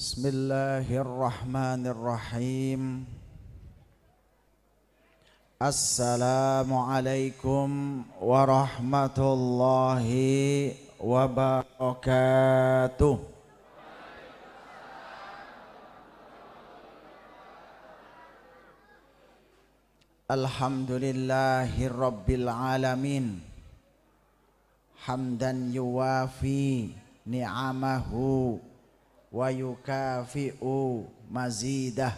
Bismillahirrahmanirrahim. Assalamualaikum warahmatullahi wabarakatuh. Alhamdulillahirabbil alamin. Hamdan yuwafi ni'amahu wa yukafi'u mazidah.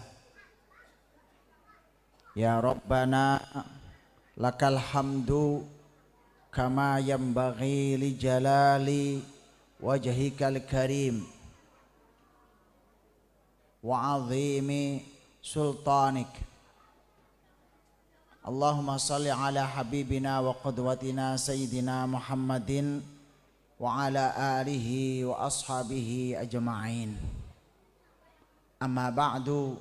Ya Rabbana lakal hamdu kama yanbaghi li jalali wajhikal karim wa azimi sultanik. Allahumma salli ala habibina wa qudwatina sayyidina Muhammadin wa ala alihi wa ashabihi ajma'in. Amma ba'du,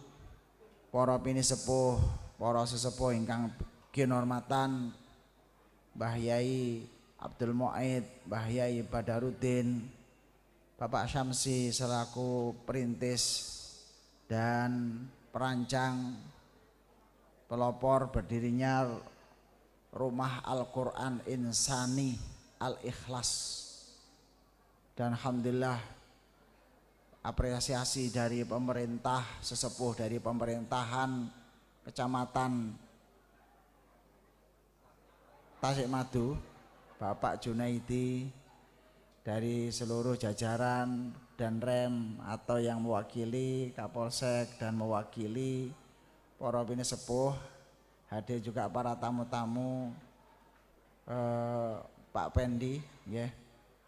para pinisepuh, para sesepuh ingkang kinurmatan Mbah Yai Abdul Mu'id, Mbah Yai Badaruddin, Bapak Syamsi selaku perintis dan perancang pelopor berdirinya Rumah Al-Quran Insani Al-Ikhlas. Dan alhamdulillah apresiasi dari pemerintah, sesepuh dari pemerintahan Kecamatan Tasikmadu, Bapak Junaidi, dari seluruh jajaran dan rem atau yang mewakili Kapolsek dan mewakili para pinisepuh, hadir juga para tamu-tamu, Pak Pendi, ya,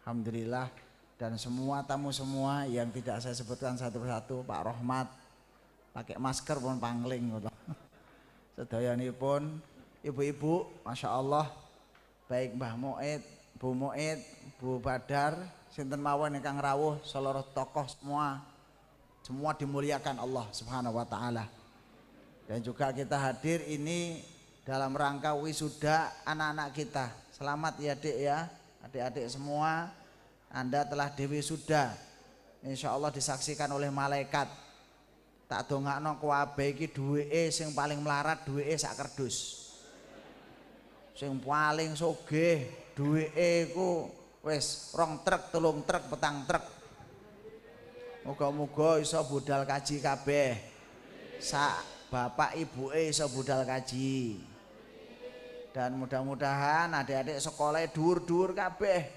alhamdulillah, dan semua tamu semua yang tidak saya sebutkan satu persatu, Pak Rohmat, pakai masker pun pangling, sedayanipun, ibu-ibu, masya Allah, baik Mbah Mu'id, Bu Mu'id, Bu Badar, sinten mawon ingkang rawuh, seluruh tokoh semua dimuliakan Allah Subhanahu wa Ta'ala. Dan juga kita hadir ini dalam rangka wisuda anak-anak kita. Selamat ya Dek ya, adik-adik semua, Anda telah diwisuda. Insya Allah disaksikan oleh malaikat. Tak dongakno kuwabe iki duweke sing paling melarat duweke sak kerdus. Sing paling sugih duweke iku wis 2 truk, 3 truk, 4 truk. Muga-muga iso budal kaji kabeh. Sak bapak ibu iso budal kaji, dan mudah-mudahan adik-adik sekolah dhuwur-dhuwur kabeh,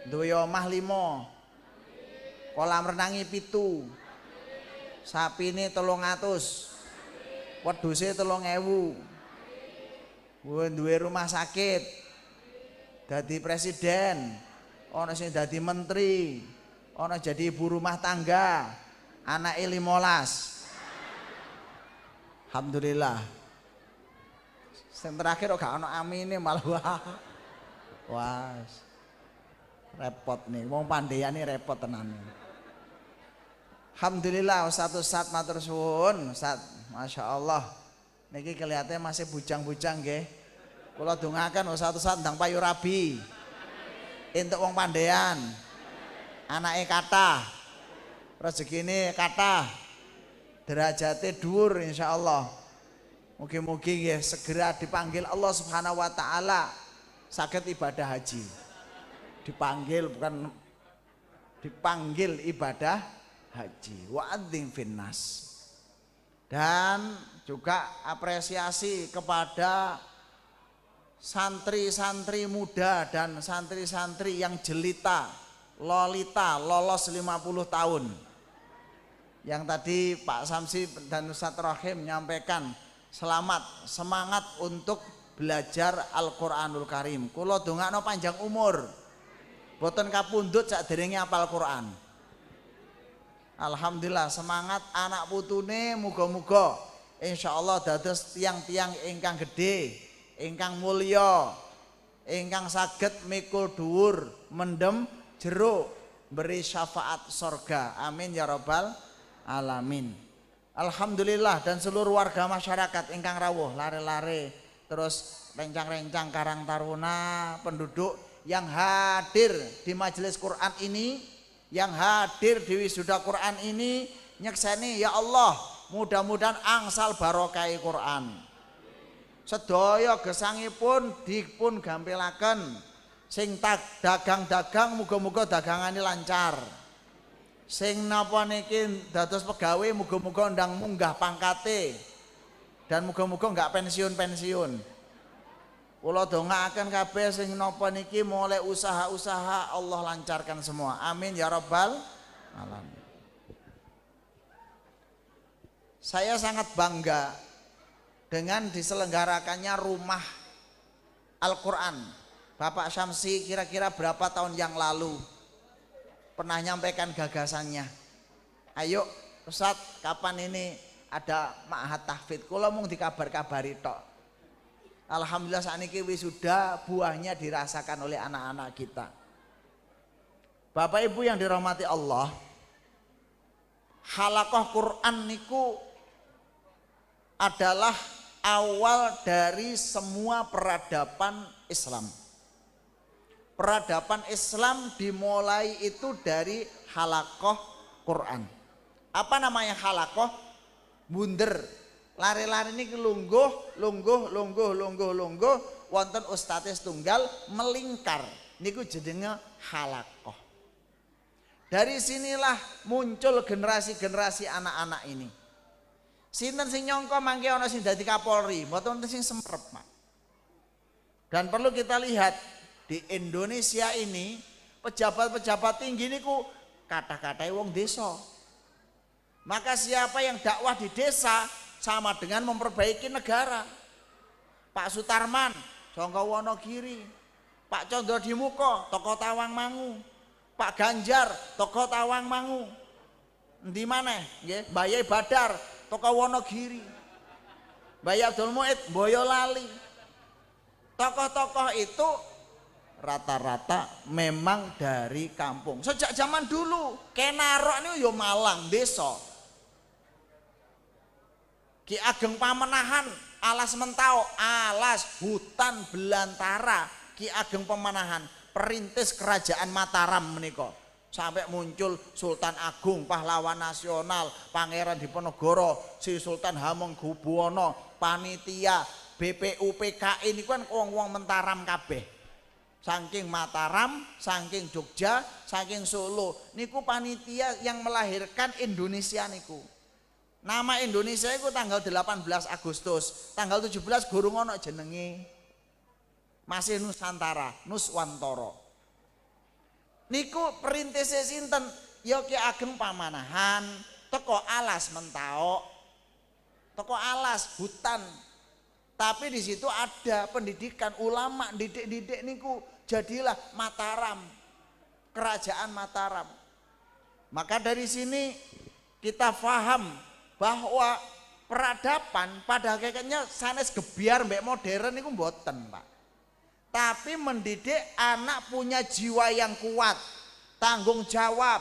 duwe omah 5, kolam renangi 7, sapine 300, wedhuse 3000, duwe rumah sakit, dadi presiden, ana sing dadi menteri, ana jadi ibu rumah tangga, anake 15. Alhamdulillah. Yang terakhir gak ono amine malah wah repot nih, wong pandeyane repot tenan. Alhamdulillah Ustaz matur suwun, Ustaz, masya Allah. Niki kelihatannya masih bujang-bujang nggih. Kula dongaken Ustaz ndang payu rabi. Entuk wong pandean. Anake kathah. Rezekine kathah. Derajate dhuwur insyaallah. Mugi-mugi ya segera dipanggil Allah Subhanahu wa Ta'ala saged ibadah haji. Dipanggil bukan dipanggil ibadah haji. Wa'adzim finnas. Dan juga apresiasi kepada santri-santri muda dan santri-santri yang jelita, lolita, lolos 50 tahun. Yang tadi Pak Samsi dan Ustaz Rahim menyampaikan selamat, semangat untuk belajar Al-Quranul Karim. Kula dongakno panjang umur, boten kapundhut saderenge apal Quran. Alhamdulillah, semangat anak putune, muga-muga insyaallah dados tiang-tiang ingkang gedhe, ingkang mulya, ingkang saged mikul dhuwur, mendem jero, beri syafaat surga. Amin ya rabbal alamin. Alhamdulillah, dan seluruh warga masyarakat ingkang rawuh lare-lare terus rencang-rencang Karang Taruna, penduduk yang hadir di majelis Quran ini yang hadir di wisuda Quran ini nyekseni ya Allah mudah-mudahan angsal barokai Quran. Sedaya gesangipun dipun gampilaken, sing dagang-dagang muga-muga dagangane lancar. Sing napa niki dados pegawai muga-muga ndang munggah pangkate dan muga-muga enggak pensiun-pensiun. Kula dongaaken kabeh sing napa niki mulai usaha-usaha Allah lancarkan semua. Amin ya rabbal alamin. Saya sangat bangga dengan diselenggarakannya rumah Al-Qur'an. Bapak Syamsi kira-kira berapa tahun yang lalu pernah nyampaikan gagasannya. Ayo Ustadz, kapan ini ada ma'had tahfidz? Kula mung dikabar-kabari tok. Alhamdulillah saat ini wisuda buahnya dirasakan oleh anak-anak kita. Bapak Ibu yang dirahmati Allah, halaqah Quran niku adalah awal dari semua peradaban Islam. Peradaban Islam dimulai itu dari halaqah Quran. Apa namanya halaqah? Bunder. Lari-lari ini lungguh wonten ustadz tunggal melingkar niku jenenge halaqah. Dari sinilah muncul generasi-generasi anak-anak ini. Sinten sing nyangka mangke ana sing dadi Kapolri, mboten wonten sing semprep, Pak. Dan perlu kita lihat di Indonesia ini pejabat-pejabat tinggi niku kata-katai wong desa. Maka siapa yang dakwah di desa sama dengan memperbaiki negara. Pak Sutarman, Sangka Wonogiri, Pak Condro Dimuko, tokoh Tawangmangu, Pak Ganjar, tokoh Tawangmangu. Di mana? Nggih, Mbah Badar, tokoh Wonogiri. Mbah Abdul Muid, Boyolali. Tokoh-tokoh itu rata-rata memang dari kampung. Sejak zaman dulu, Kenarok ini yo Malang, desa. Ki Ageng Pamenahan, alas Mentau, alas hutan belantara, Ki Ageng Pamenahan, perintis kerajaan Mataram menika. Sampai muncul Sultan Agung, pahlawan nasional, Pangeran Diponegoro, si Sultan Hamengkubuwono, panitia BPUPKI ini kan wong-wong Mataram kabeh. Saking Mataram, saking Jogja, saking Solo, niku panitia yang melahirkan Indonesia niku. Nama Indonesia itu tanggal 18 Agustus, tanggal 17 gurung ono jenenge. Masih Nusantara, Nuswantara. Niku perintisé sinten? Ya Ki Ageng Pamanahan, teko alas Mentau, teko alas hutan. Tapi di situ ada pendidikan ulama, didik-didik niku jadilah Mataram, kerajaan Mataram. Maka dari sini kita faham bahwa peradaban pada hakikatnya sanes gebiar mbek modern niku mboten, Pak. Tapi mendidik anak punya jiwa yang kuat, tanggung jawab,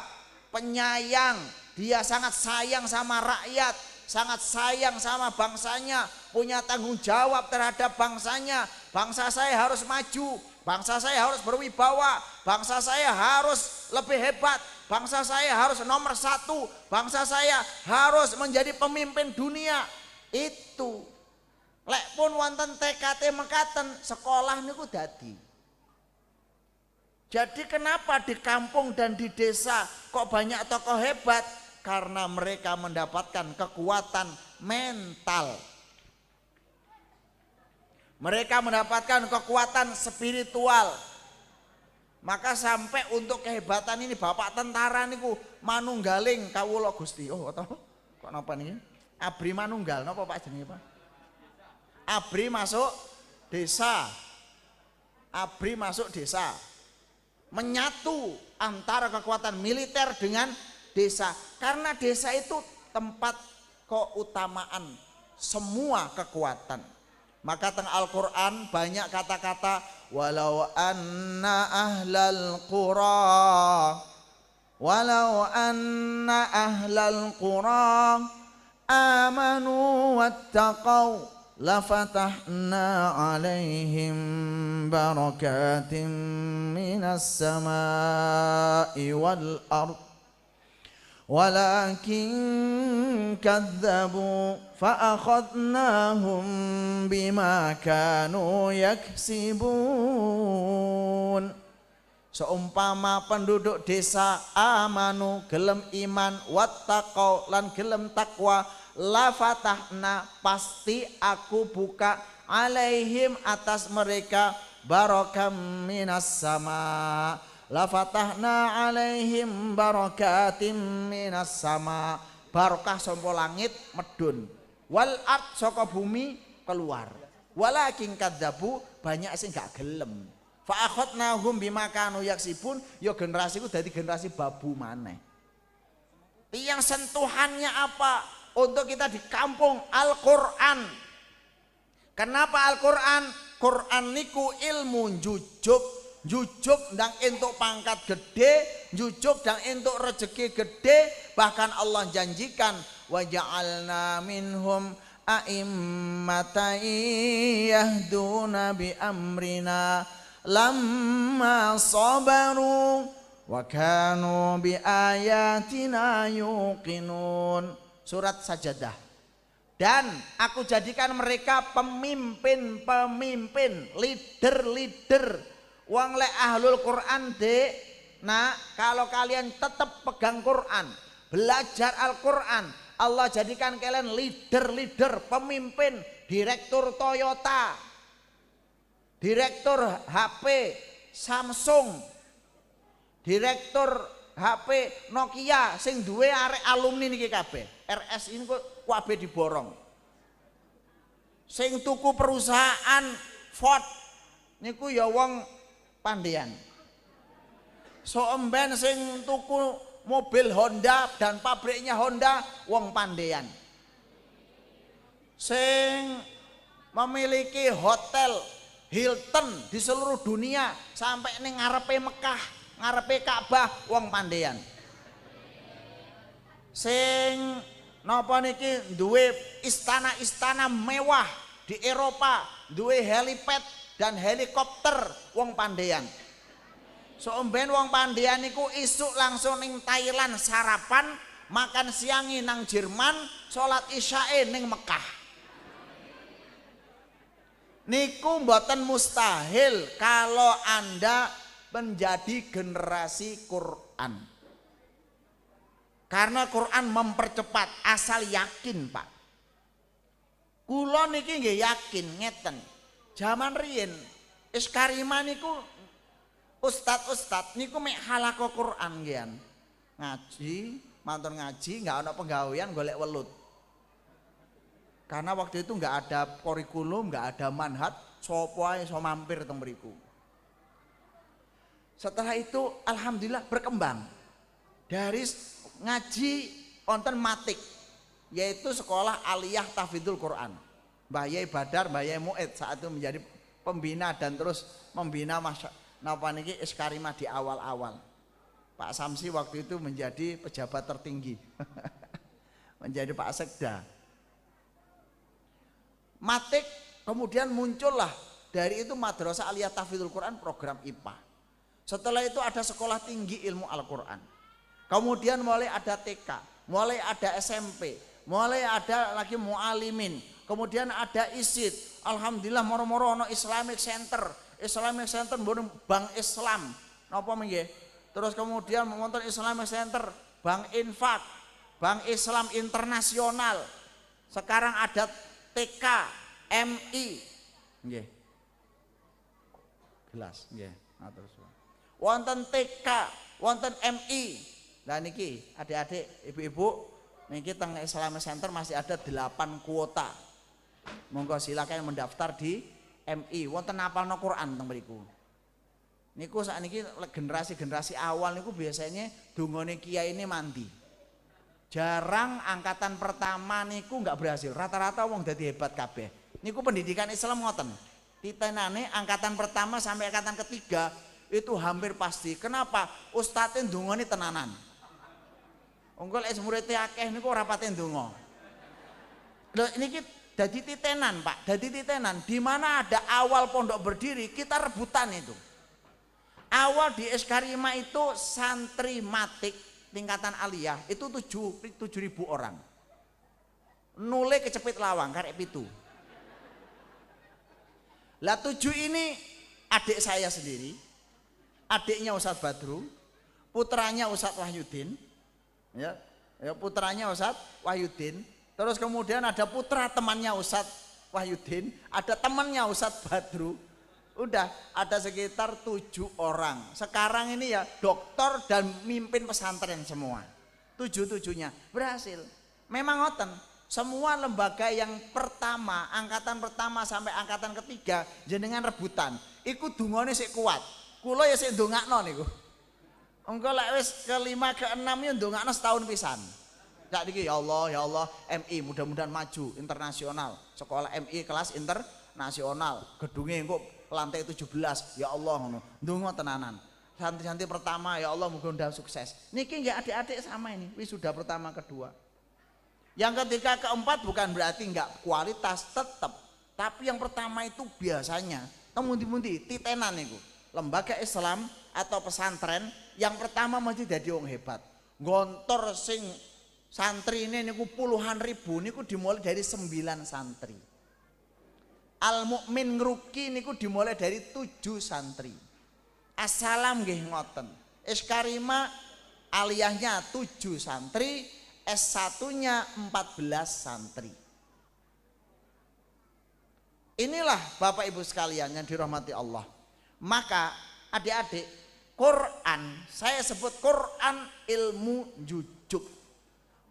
penyayang, dia sangat sayang sama rakyat, sangat sayang sama bangsanya, punya tanggung jawab terhadap bangsanya. Bangsa saya harus maju, bangsa saya harus berwibawa, bangsa saya harus lebih hebat, bangsa saya harus nomor 1, bangsa saya harus menjadi pemimpin dunia. Itu lek pun wonten TKT mekaten sekolah niku dadi. Jadi kenapa di kampung dan di desa kok banyak tokoh hebat? Karena mereka mendapatkan kekuatan mental. Mereka mendapatkan kekuatan spiritual. Maka sampai untuk kehebatan ini bapak tentara niku manunggaling kawula Gusti. Oh, atau kok napa niki? Abri manunggal napa Pak jenenge, Pak? Abri masuk desa. Abri masuk desa. Menyatu antara kekuatan militer dengan desa. Karena desa itu tempat keutamaan semua kekuatan. Maka teng Al-Qur'an banyak kata-kata walau anna ahlal qura amanu wattaqau lafatahna alaihim barakatim minas samai wal ard walakin kadzabu fa akhadnahum bima kanu yaksibun. Seumpama penduduk desa amanu gelem iman wattaqau lan gelem takwa la fatahna pasti aku buka alaihim atas mereka barakam minas sama la fatahna alaihim barakatim minas sama barokah saka langit medun wal ard saka bumi keluar walakin kadzabu banyak sing gak gelem fa akhadnahum bima kanu yaksibun ya generasiku dadi generasi babu maneh. Yang sentuhannya apa? Untuk kita di kampung Al-Qur'an. Kenapa Al-Qur'an? Qur'an niku ilmu jujuk ndang entuk pangkat gede, jujuk ndang entuk rezeki gede, bahkan Allah janjikan wa ja'alna minhum a'immatan yahduna bi amrina lamma sabaru wa kanu bi ayatina yuqinun. Surat Sajadah. Dan aku jadikan mereka pemimpin, leader. Wong lek ahlul Quran dek, nah kalau kalian tetap pegang Quran, belajar Al-Quran, Allah jadikan kalian leader, pemimpin, direktur Toyota, direktur HP Samsung, direktur HP Nokia sing duwe arek alumni niki kabeh. RS ini kok kabeh diborong. Sing tuku perusahaan Ford niku ya wong pandean. So emben sing tuku mobil Honda dan pabriknya Honda wong pandean. Sing memiliki hotel Hilton di seluruh dunia sampai ning ngarepe Mekah, ngarepe Ka'bah wong pandean. Sing napa niki duwe istana-istana mewah di Eropa, duwe helipad dan helikopter wong pandean. So omben wong pandean niku isuk langsung ning Thailand sarapan, makan siangi nang Jerman, salat isyae ning Mekah. Niku mboten mustahil kalau Anda menjadi generasi Quran. Karena Quran mempercepat, asal yakin Pak. Kula niki nggih yakin ngeten. Zaman riyin Iskarima niku ustad niku mek halaqah Quran nggih. Ngaji, mantun ngaji, enggak ana penggawean golek welut. Karena waktu itu enggak ada kurikulum, enggak ada manhaj, sapa ae iso mampir teng mriku. Setelah itu alhamdulillah berkembang. Dari ngaji wonten matik, yaitu sekolah aliyah tahfidzul Quran. Mbah Yai Badar, Mbah Yai Muid saat itu menjadi pembina dan terus membina napa niki Iskarima di awal-awal. Pak Samsi waktu itu menjadi pejabat tertinggi. Menjadi Pak Sekda. Matik kemudian muncullah dari itu Madrasah Aliyah Tahfidzul Quran program IPA. Setelah itu ada sekolah tinggi ilmu Al-Quran. Kemudian mulai ada TK, mulai ada SMP, mulai ada lagi mualimin. Kemudian ada ISID. Alhamdulillah moro-moro ono Islamic Center mbon Bank Islam. Napa nggih? Terus kemudian wonten Islamic Center, Bank Infak, Bank Islam Internasional. Sekarang ada TK, MI, nggih. Gelas, nggih. Terus. Wonten TK, wonten MI. Lah niki adik-adik, ibu-ibu, niki teng Islamic Center masih ada 8 kuota. Monggo silakan mendaftar di MI. Wonten apalno Quran teng mriku. Niku sakniki generasi-generasi awal niku biasanya dungane kiai ini mandi. Jarang angkatan pertama niku nggak berhasil. Rata-rata wong dadi hebat kabeh. Niku pendidikan Islam ngoten. Titenane angkatan pertama sampai angkatan ketiga itu hampir pasti. Kenapa? Ustadz ndongane tenanan. Unggul es murid akeh niku ora pate ndonga. Lho niki dadi titenan, Pak. Dadi titenan di mana ada awal pondok berdiri, kita rebutan itu. Awal di Iskarima itu santri matik tingkatan aliyah itu 7.000 orang. Nule kecepit lawang karek pitu. Lah 7 ini adik saya sendiri, adiknya Ustadz Badru, putranya Ustadz Wahyudin, ya putranya Ustadz Wahyudin, terus kemudian ada putra temannya Ustadz Wahyudin, ada temannya Ustadz Badru, udah ada sekitar 7 orang. Sekarang ini ya dokter dan mimpin pesantren semua, 7-7-nya berhasil. Memang ngoten, semua lembaga yang pertama, angkatan pertama sampai angkatan ketiga jenengan rebutan. Iku dungane sik kuat. Kula ya sik ndongakno niku. Engko lek wis ke-5 ke-6 ya ndongakno setahun pisan. Sak niki ya Allah MI mudah-mudahan maju internasional. Sekolah MI kelas internasional. Gedunge engko lantai 17. Ya Allah ngono. Ndonga tenanan. Santri-santri pertama ya Allah mudah-mudahan sukses. Niki nggak adik-adik sama ini. Wisuda pertama kedua. Yang ketiga keempat bukan berarti nggak kualitas, tetap. Tapi yang pertama itu biasanya temundi-mundi titenan itu lembaga Islam atau pesantren yang pertama mesti jadi wong hebat. Gontor sing santri ini niku puluhan ribu niku dimulai dari 9 santri. Al Mukmin Ngruki niku dimulai dari 7 santri. Assalam nggih ngoten. Iskarima aliyahnya 7 santri. S1-nya 14 santri. Inilah Bapak Ibu sekalian yang dirahmati Allah. Maka adik-adik, Quran, saya sebut Quran ilmu jujuk.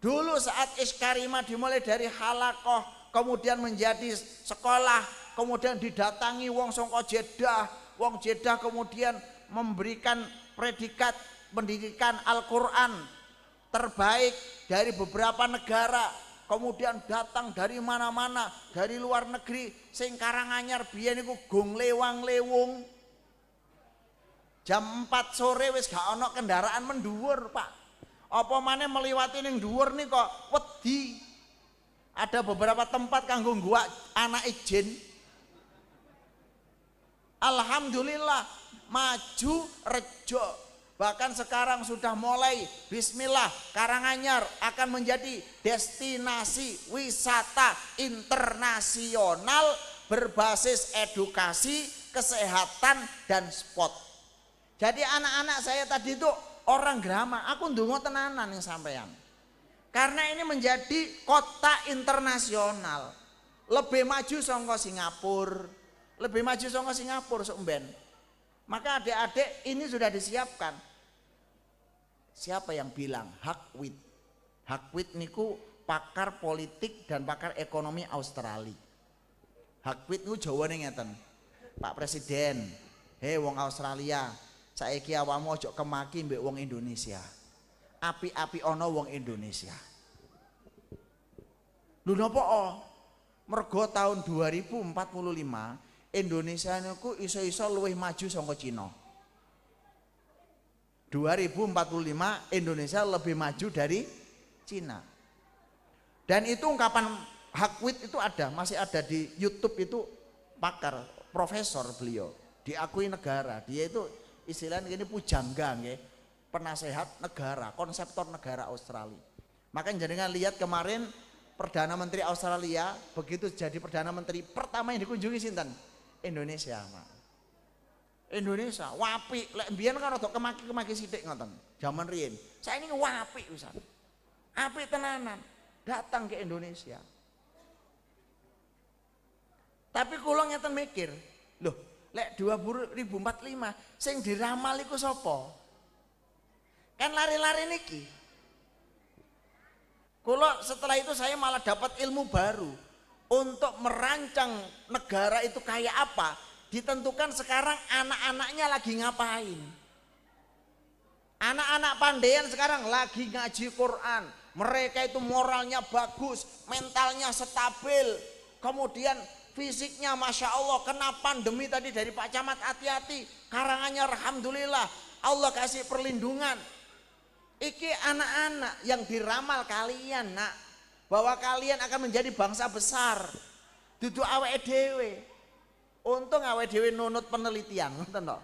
Dulu saat Iskarima dimulai dari halakoh, kemudian menjadi sekolah, kemudian didatangi wong sangka Jeddah, wong Jeddah kemudian memberikan predikat pendidikan Al-Quran terbaik dari beberapa negara, kemudian datang dari mana-mana, dari luar negeri. Sing Karanganyar biyen niku gong lewang-lewung. Jam 4 sore wis gak ana kendaraan mendhuwur, Pak. Apa maneh meliwati ning dhuwur nih kok wedi. Ada beberapa tempat kanggo ngguak anak jin. Alhamdulillah maju rejo. Bahkan sekarang sudah mulai bismillah Karanganyar akan menjadi destinasi wisata internasional berbasis edukasi, kesehatan dan sport. Jadi anak-anak saya tadi itu orang Grama, aku ndonga tenanan yang sampean. Karena ini menjadi kota internasional. Lebih maju saka Singapura, lebih maju saka Singapura sok-mben. Maka adik-adik ini sudah disiapkan. Siapa yang bilang? Hakwit. Hakwit niku pakar politik dan pakar ekonomi Australia. Hakwit niku jawane ngeten. Pak Presiden, hei wong Australia, saiki awakmu ojo kemaki mbek wong Indonesia. Api-api ana wong Indonesia. Lho napa? Mergo tahun 2045 Indonesia niku iso-iso luwih maju saka Cina. 2045 Indonesia lebih maju dari Cina. Dan itu ungkapan Hakwit itu ada, masih ada di YouTube itu, pakar, profesor beliau, diakui negara. Dia itu istilahnya ini pujangga nggih, penasehat negara, konseptor negara Australia. Makanya jenengan lihat kemarin Perdana Menteri Australia begitu jadi Perdana Menteri pertama yang dikunjungi sinten? Indonesia, Pak. Indonesia, wapi, lek mbiyen kan rada kemaki-kemaki sithik ngoten. Zaman riyen. Saya ini wapi Ustaz. Apik tenanan. Datang ke Indonesia. Tapi kula ngeten mikir, loh, lek 2045 sing diramal iku sapa? Kan lari-lari niki. Kula setelah itu saya malah dapat ilmu baru untuk merancang negara itu kayak apa. Ditentukan sekarang anak-anaknya lagi ngapain. Anak-anak pandaian sekarang lagi ngaji Quran. Mereka itu moralnya bagus, mentalnya stabil, kemudian fisiknya Masya Allah. Kena pandemi tadi dari Pak Camat, hati-hati. Karanganyar alhamdulillah Allah kasih perlindungan. Iki anak-anak yang diramal kalian nak, bahwa kalian akan menjadi bangsa besar. Dudu awake dhewe. Untung awake dhewe nunut penelitian, ngoten to.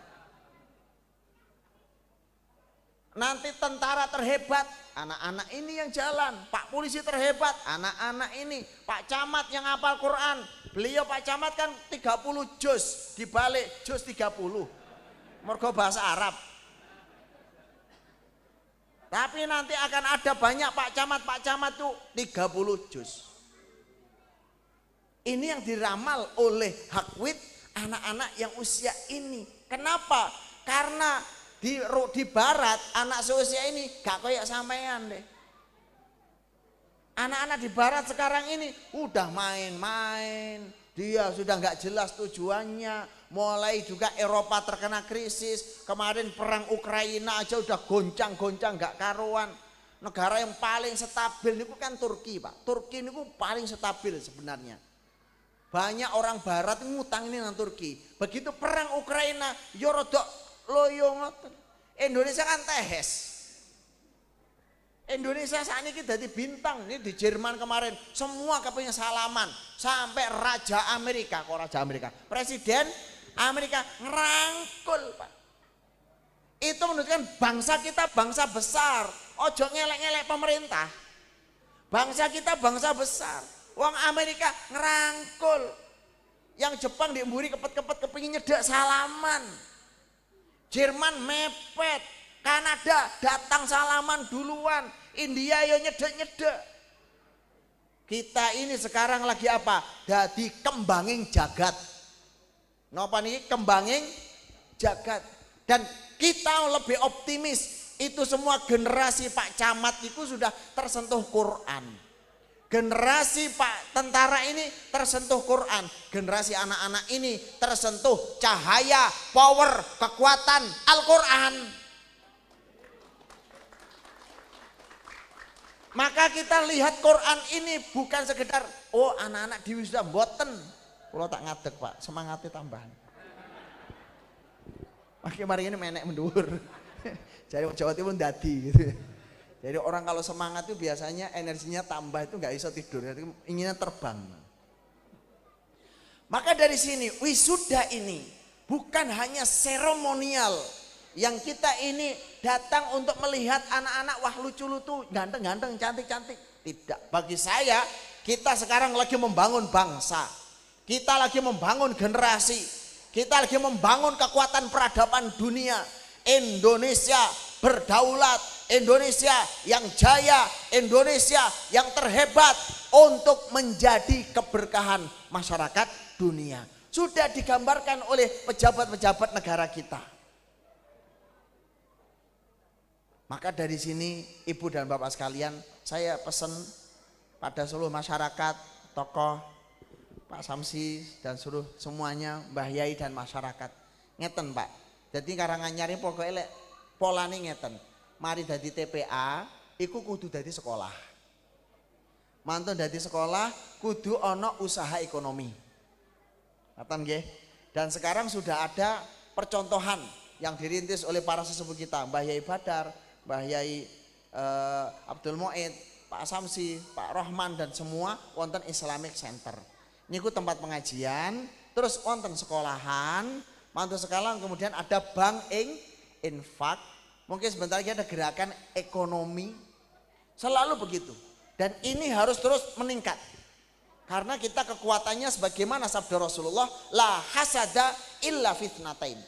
Nanti tentara terhebat, anak-anak ini yang jalan. Pak polisi terhebat, anak-anak ini. Pak camat yang hafal Quran. Beliau Pak camat kan 30 juz, dibalik juz 30. Mergo bahasa Arab. Tapi nanti akan ada banyak Pak camat tuh 30 juz. Ini yang diramal oleh Hakwit anak-anak yang usia ini. Kenapa? Karena di barat anak seusia ini gak kayak sampean deh. Anak-anak di barat sekarang ini udah main-main, dia sudah nggak jelas tujuannya. Mulai juga Eropa terkena krisis, kemarin perang Ukraina aja udah goncang-goncang nggak karuan. Negara yang paling stabil itu kan Turki, Pak. Turki ini paling stabil sebenarnya. Banyak orang barat ngutang ini dengan Turki. Begitu perang Ukraina, yo rodok loyo ngoten. Indonesia kan tehes. Indonesia saat ini jadi bintang. Ini di Jerman kemarin semua kepengen salaman sampai Raja Amerika, kok Raja Amerika, Presiden Amerika ngerangkul, Pak. Itu menunjukkan bangsa kita bangsa besar. Ojo ngelek-ngelek pemerintah. Bangsa kita bangsa besar. Wong Amerika ngerangkul. Yang Jepang diemburi kepet-kepet kepingin nyedak salaman. Jerman mepet, Kanada datang salaman duluan, India yo nyedek-nyedek. Kita ini sekarang lagi apa? Jadi kembanging jagat. Napa niki kembanging jagat. Dan kita lebih optimis, itu semua generasi Pak Camat itu sudah tersentuh Quran. Generasi Pak tentara ini tersentuh Quran. Generasi anak-anak ini tersentuh cahaya, power, kekuatan Al-Quran. Maka kita lihat Quran ini bukan sekedar oh anak-anak di wisuda mboten. Kalau tak ngadeg, Pak, semangatnya tambahan. Makanya mari ini menek mendur. Jadi Jawa Timur dadi gitu. Jadi orang kalau semangat itu biasanya energinya tambah, itu nggak bisa tidur, inginnya terbang. Maka dari sini wisuda ini bukan hanya seremonial yang kita ini datang untuk melihat anak-anak wah lucu-lucu, ganteng-ganteng, cantik-cantik. Tidak, bagi saya kita sekarang lagi membangun bangsa, kita lagi membangun generasi, kita lagi membangun kekuatan peradaban dunia. Indonesia berdaulat, Indonesia yang jaya, Indonesia yang terhebat untuk menjadi keberkahan masyarakat dunia. Sudah digambarkan oleh pejabat-pejabat negara kita. Maka dari sini Ibu dan Bapak sekalian, saya pesan pada seluruh masyarakat, tokoh, Pak Samsi dan seluruh semuanya, Mbah Yai dan masyarakat. Ngeten, Pak. Jadi Karanganyar pokoknya polane ngeten. Mari dadi TPA, iku kudu dadi sekolah. Mantun dadi sekolah, kudu ono usaha ekonomi. Ngaten nggih. Dan sekarang sudah ada percontohan yang dirintis oleh para sesepuh kita, Mbah Yai Badar, Mbah Yai Abdul Mu'id, Pak Samsi, Pak Rohman dan semua wonten Islamic Center. Niku tempat pengajian, terus wonten sekolahan. Mantu sekarang kemudian ada bank infak, mungkin sebentar lagi ada gerakan ekonomi, selalu begitu. Dan ini harus terus meningkat, karena kita kekuatannya sebagaimana sabda Rasulullah, la hasada illa fitnatain.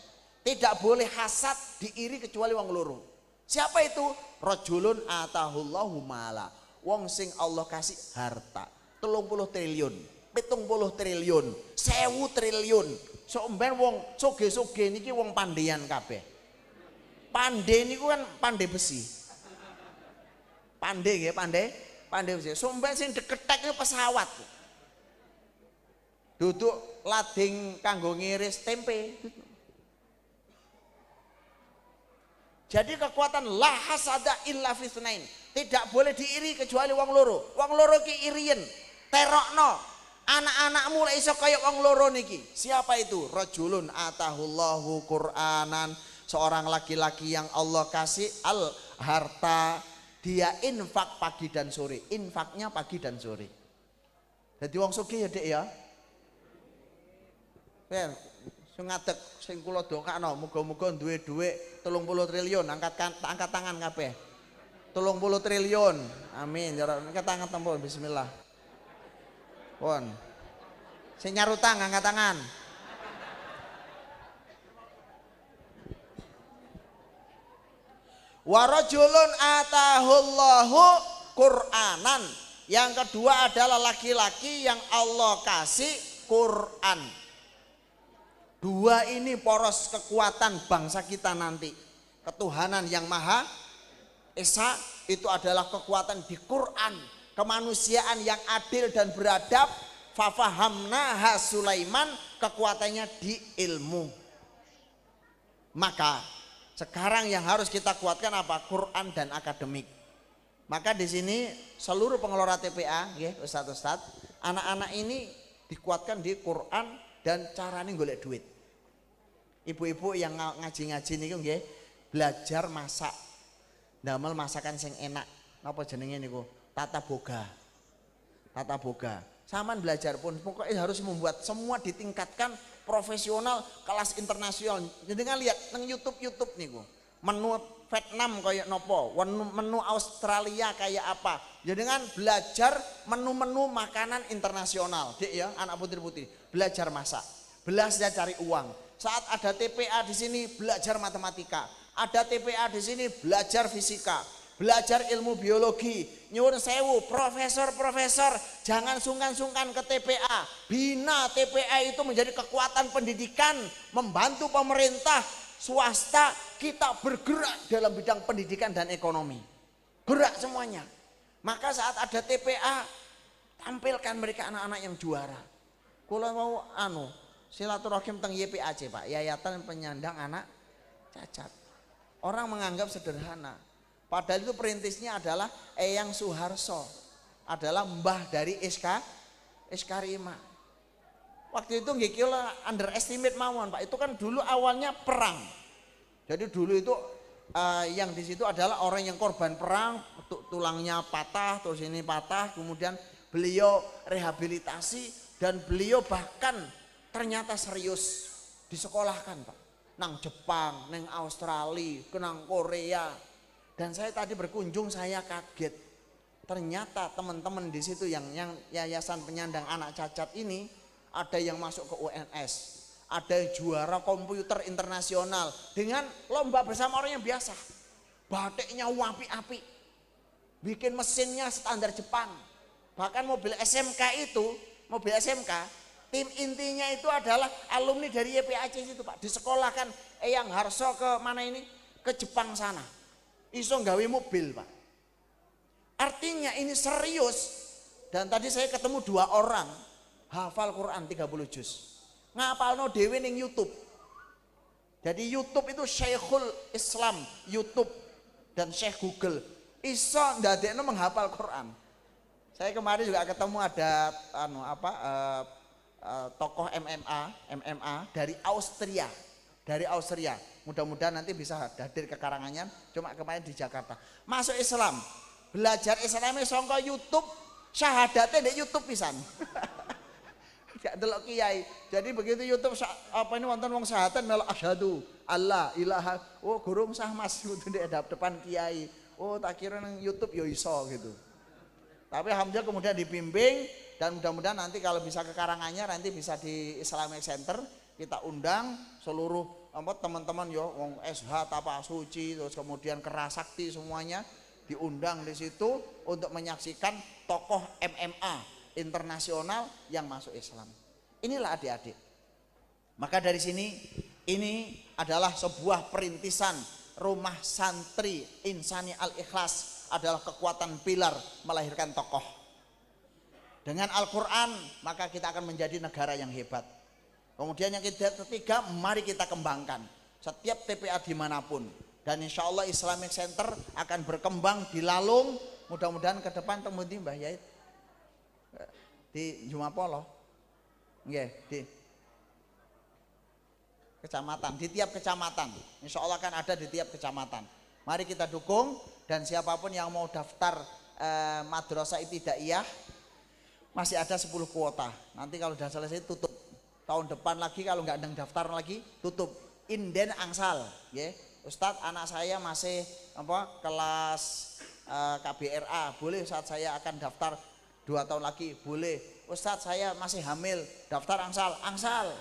Tidak boleh hasad diiri kecuali wong loro. Siapa itu? Rajulun atahullahu mala, wong sing Allah kasih harta 30 triliun, 70 triliun, 1000 triliun. Somben wong soge-soge niki wong pandean kabeh. Pande niku kan pande besi. Pande nggih, pande besi. Somben sing deketek pesawat. Duduk lading kanggo ngiris tempe. Jadi kekuatan la hasada illa fitnain. Tidak boleh diiri kecuali wong loro. Wong loro ki irien. Terokno. Anak-anakmu lek iso kaya wong loro niki. Siapa itu? Rajulun atahullahu Qur'anan, seorang laki-laki yang Allah kasih al harta, dia infak pagi dan sore. Infaknya pagi dan sore. Jadi wong sugih ya, Dek ya. Sing ngadeg sing kula dokakno muga-muga duwe dhuwit 30 triliun, angkat tangan kabeh. 30 triliun. Amin. Angkat tangan tempur bismillah. Pun. Sing nyarutang angkat tangan. Wa rajulun atahullahu Qur'anan. Yang kedua adalah laki-laki yang Allah kasih Quran. Dua ini poros kekuatan bangsa kita nanti. Ketuhanan yang Maha Esa itu adalah kekuatan di Quran. Kemanusiaan yang adil dan beradab. Fafahamnaha Sulaiman, kekuatannya di ilmu. Maka sekarang yang harus kita kuatkan apa? Quran dan akademik. Maka di sini seluruh pengelola TPA, ya Ustadz, anak-anak ini dikuatkan di Quran dan caranya golek duit. Ibu-ibu yang ngaji-ngaji niku nggih belajar masak. Damel masakan sing enak. Napa jenenge niku? Tata boga. Tata boga. Saman belajar pun pokoknya harus membuat semua ditingkatkan profesional kelas internasional. Jadi kan lihat nang YouTube niku. Menu Vietnam kayak nopo, menu Australia kayak apa. Jadi kan belajar menu-menu makanan internasional. Dek ya, anak putri-putri, belajar masak, belajar cari uang. Saat ada TPA di sini belajar matematika, ada TPA di sini belajar fisika, belajar ilmu biologi. Nyuwun sewu, profesor-profesor jangan sungkan-sungkan ke TPA. Bina TPA itu menjadi kekuatan pendidikan, membantu pemerintah, swasta, kita bergerak dalam bidang pendidikan dan ekonomi. Gerak semuanya. Maka saat ada TPA, tampilkan mereka anak-anak yang juara. Kalau mau silaturahim teng YPAC Pak, Yayasan Penyandang Anak Cacat. Orang menganggap sederhana. Padahal itu perintisnya adalah Eyang Suharso, adalah mbah dari SK Rima. Waktu itu nggih kira underestimate mawon Pak. Itu kan dulu awalnya perang. Jadi dulu itu yang di situ adalah orang yang korban perang, tulangnya patah, terus ini patah, kemudian beliau rehabilitasi dan beliau bahkan ternyata serius disekolahkan Pak. Nang Jepang, nang Australia, nang Korea. Dan saya tadi berkunjung, saya kaget. Ternyata teman-teman di situ yang Yayasan Penyandang Anak Cacat ini ada yang masuk ke UNS, ada yang juara komputer internasional dengan lomba bersama orang yang biasa. Batiknya api-api, bikin mesinnya standar Jepang. Bahkan mobil SMK itu, mobil SMK, tim intinya itu adalah alumni dari YPAC itu Pak. Disekolahkan Eyang Harso ke mana ini? Ke Jepang sana. Iso nggawe mobil Pak. Artinya ini serius. Dan tadi saya ketemu 2 orang hafal Quran 30 juz. Ngapalno dhewe ning YouTube. Jadi YouTube itu Syekhul Islam, YouTube dan Syekh Google. Iso ndadekno menghafal Quran. Saya kemarin juga ketemu ada tokoh MMA dari Austria. Dari Austria. Mudah-mudahan nanti bisa hadir ke Karanganyar, cuma kemarin di Jakarta. Masuk Islam, belajar Islamnya sangka YouTube, syahadatnya di YouTube pisan. Gak delok kiai. Jadi begitu YouTube apa ini wonten wong syahadat melok asyhadu Allah ilaha. Oh, gurung sah Mas itu di depan kiai. Oh, tak kira nang YouTube yo iso gitu. Tapi alhamdulillah kemudian dibimbing dan mudah-mudahan nanti kalau bisa ke Karanganyar nanti bisa di Islamic Center kita undang seluruh teman-teman yo wong SH Tapa Suci terus kemudian Kerasakti semuanya diundang di situ untuk menyaksikan tokoh MMA internasional yang masuk Islam. Inilah adik-adik. Maka dari sini ini adalah sebuah perintisan rumah santri Insani Al-Ikhlas adalah kekuatan pilar melahirkan tokoh. Dengan Al-Quran maka kita akan menjadi negara yang hebat. Kemudian yang ketiga, mari kita kembangkan setiap TPA dimanapun. Dan insya Allah Islamic Center akan berkembang di Lalung. Mudah-mudahan ke depan temuti Mbah Yait di Jumapolo, di kecamatan, di tiap kecamatan. Insya Allah akan ada di tiap kecamatan. Mari kita dukung dan siapapun yang mau daftar Madrasah Ibtidaiyah masih ada 10 kuota. Nanti kalau sudah selesai tutup. tahun depan lagi kalau nggak ada daftar lagi tutup. Inden angsal, ya. Ustadz, anak saya masih kelas KBRA, boleh Ustadz saya akan daftar 2 tahun lagi, boleh. Ustadz saya masih hamil, daftar angsal, angsal.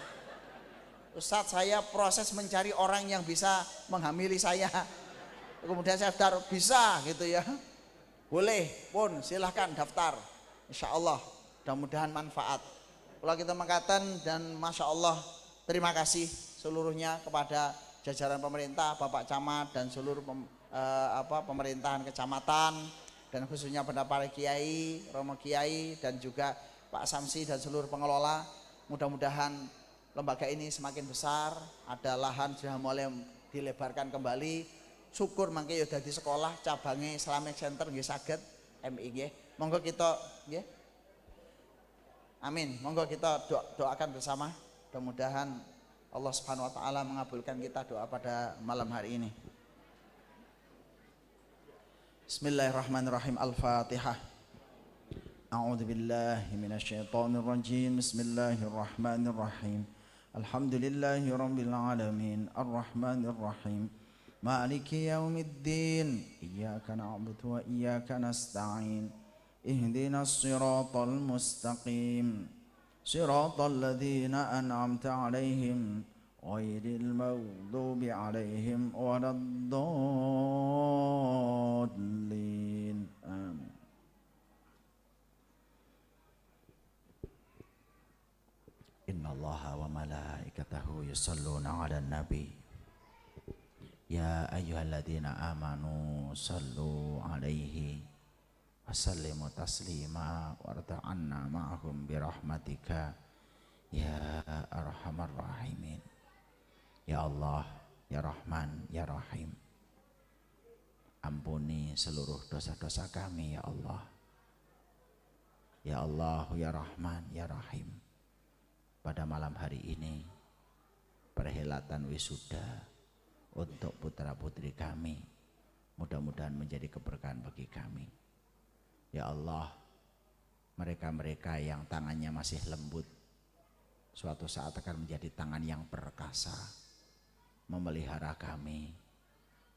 Ustadz saya proses mencari orang yang bisa menghamili saya, kemudian saya daftar, bisa gitu ya, boleh pun silahkan daftar. Insya Allah mudah-mudahan manfaat. Kalau kita mengatakan, dan Masya Allah terima kasih seluruhnya kepada jajaran pemerintah, Bapak Camat dan seluruh pemerintahan kecamatan, dan khususnya pada para kiai, Romo Kiai dan juga Pak Samsi dan seluruh pengelola. Mudah-mudahan lembaga ini semakin besar, ada lahan sudah mulai dilebarkan kembali. Syukur mangke ya dadi sekolah cabangnya Islamic Center nggih saged MI nggih. Monggo kita nggih. Amin. Monggo kita doakan bersama. Mudah-mudahan Allah Subhanahu wa taala mengabulkan kita doa pada malam hari ini. Bismillahirrahmanirrahim. Al-Fatihah. A'udzu billahi minasyaitonir rajim. Bismillahirrahmanirrahim. Alhamdulillahi rabbil alamin. Arrahmanir rahim. Maliki yaumiddin. Iyyaka na'budu wa iyyaka nasta'in. Ihdinas siratal mustaqim. Siratal ladzina an'amta 'alaihim ghairil maghdubi 'alaihim waladdallin. Amin. Innallaha wa malaikatahu yusholluna 'alan nabi. Ya ayyuhalladzina amanu shallu 'alaihi wasallimu taslima warta'anna ma'ahum birahmatika ya arhamar rahimin. Ya Allah, ya Rahman, ya Rahim, ampuni seluruh dosa-dosa kami ya Allah. Ya Allah, ya Rahman, ya Rahim, pada malam hari ini perhelatan wisuda untuk putra-putri kami mudah-mudahan menjadi keberkahan bagi kami. Ya Allah, mereka-mereka yang tangannya masih lembut suatu saat akan menjadi tangan yang perkasa, memelihara kami,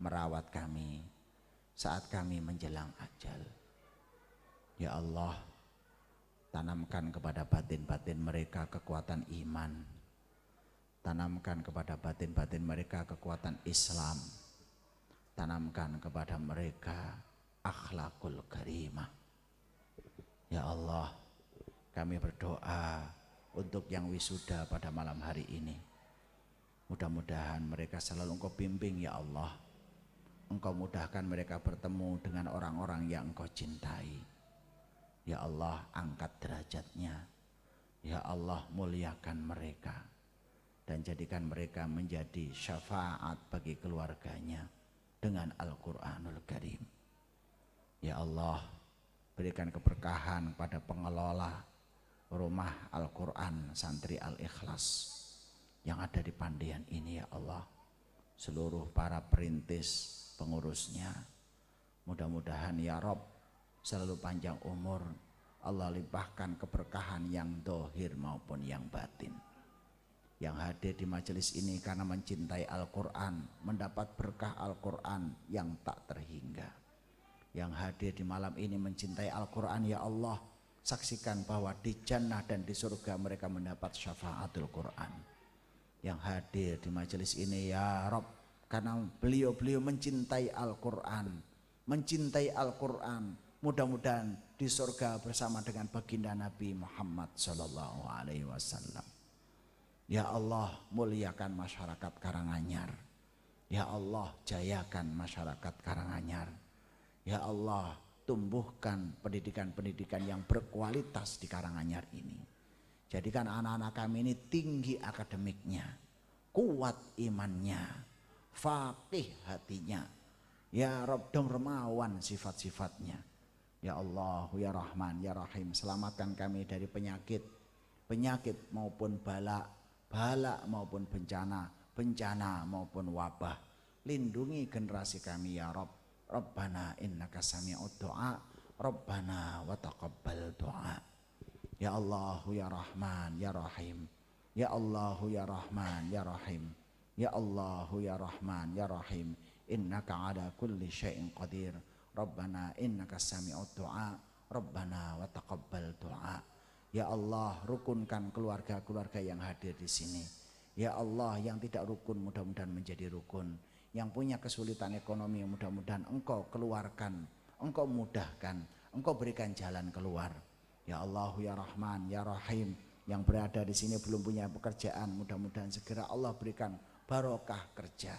merawat kami saat kami menjelang ajal. Ya Allah, tanamkan kepada batin-batin mereka kekuatan iman, tanamkan kepada batin-batin mereka kekuatan Islam, tanamkan kepada mereka akhlakul karimah. Ya Allah, kami berdoa untuk yang wisuda pada malam hari ini. Mudah-mudahan mereka selalu Engkau bimbing ya Allah. Engkau mudahkan mereka bertemu dengan orang-orang yang Engkau cintai. Ya Allah, angkat derajatnya. Ya Allah, muliakan mereka dan jadikan mereka menjadi syafaat bagi keluarganya dengan Al-Quranul Karim. Ya Allah, berikan keberkahan pada pengelola rumah Al-Quran Santri Al-Ikhlas yang ada di Pandian ini ya Allah. Seluruh para perintis pengurusnya, mudah-mudahan ya Rob selalu panjang umur. Allah limpahkan keberkahan yang dohir maupun yang batin. Yang hadir di majelis ini karena mencintai Al-Quran, mendapat berkah Al-Quran yang tak terhingga. Yang hadir di malam ini mencintai Al-Quran ya Allah, saksikan bahwa di jannah dan di surga mereka mendapat syafaatul Quran. Yang hadir di majelis ini ya Rob, karena beliau-beliau mencintai Al-Quran, mudah-mudahan di surga bersama dengan baginda Nabi Muhammad Sallallahu Alaihi Wasallam. Ya Allah, muliakan masyarakat Karanganyar. Ya Allah, jayakan masyarakat Karanganyar. Ya Allah, tumbuhkan pendidikan-pendidikan yang berkualitas di Karanganyar ini. Jadikan anak-anak kami ini tinggi akademiknya, kuat imannya, faqih hatinya. Ya Rabb, dermawan sifat-sifatnya. Ya Allah, ya Rahman, ya Rahim, selamatkan kami dari penyakit maupun bala maupun bencana maupun wabah. Lindungi generasi kami ya Rabb. Rabbana innaka sami'ud du'a, Rabbana wa taqabbal du'a. Ya Allah, ya Rahman, ya Rahim, Ya Allahu ya Rahman ya Rahim. Ya Allahu ya Rahman ya Rahim. Innaka ala kulli syai'in qadir. Rabbana innaka sami'ud du'a. Rabbana wa taqabbal du'a. Ya Allah, rukunkan keluarga-keluarga yang hadir di sini. Ya Allah, yang tidak rukun mudah-mudahan menjadi rukun. Yang punya kesulitan ekonomi mudah-mudahan Engkau keluarkan, Engkau mudahkan, Engkau berikan jalan keluar. Ya Allah ya Rahman ya Rahim, yang berada di sini belum punya pekerjaan, mudah-mudahan segera Allah berikan barokah kerja,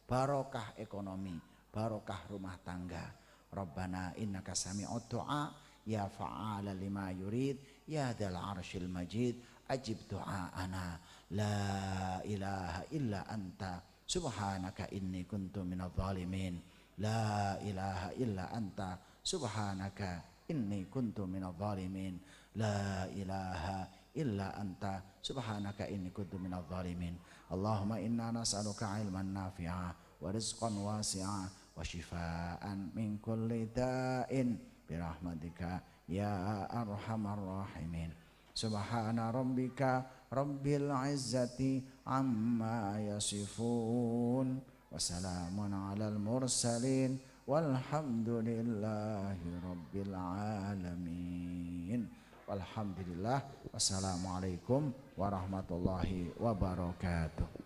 barokah ekonomi, barokah rumah tangga. Rabbana innaka sami'ud du'a ya fa'ala lima yurid ya dzal arsyil majid ajib du'aana la ilaha illa anta subhanaka inni kuntu minadh dhalimin. La ilaha illa anta subhanaka inni kuntu minadh dhalimin. La ilaha illa anta subhanaka inni kuntu minadh dhalimin. Allahumma inna nas'aluka ilman nafi'a wa rizqan wasi'a wa shifaan min kulli da'in birahmatika ya arhamar rahimin. Subhana rabbika rabbil izzati amma yasifun wa salamun alal mursalin walhamdulillahi rabbil alamin. Walhamdulillah. Wassalamualaikum warahmatullahi wabarakatuh.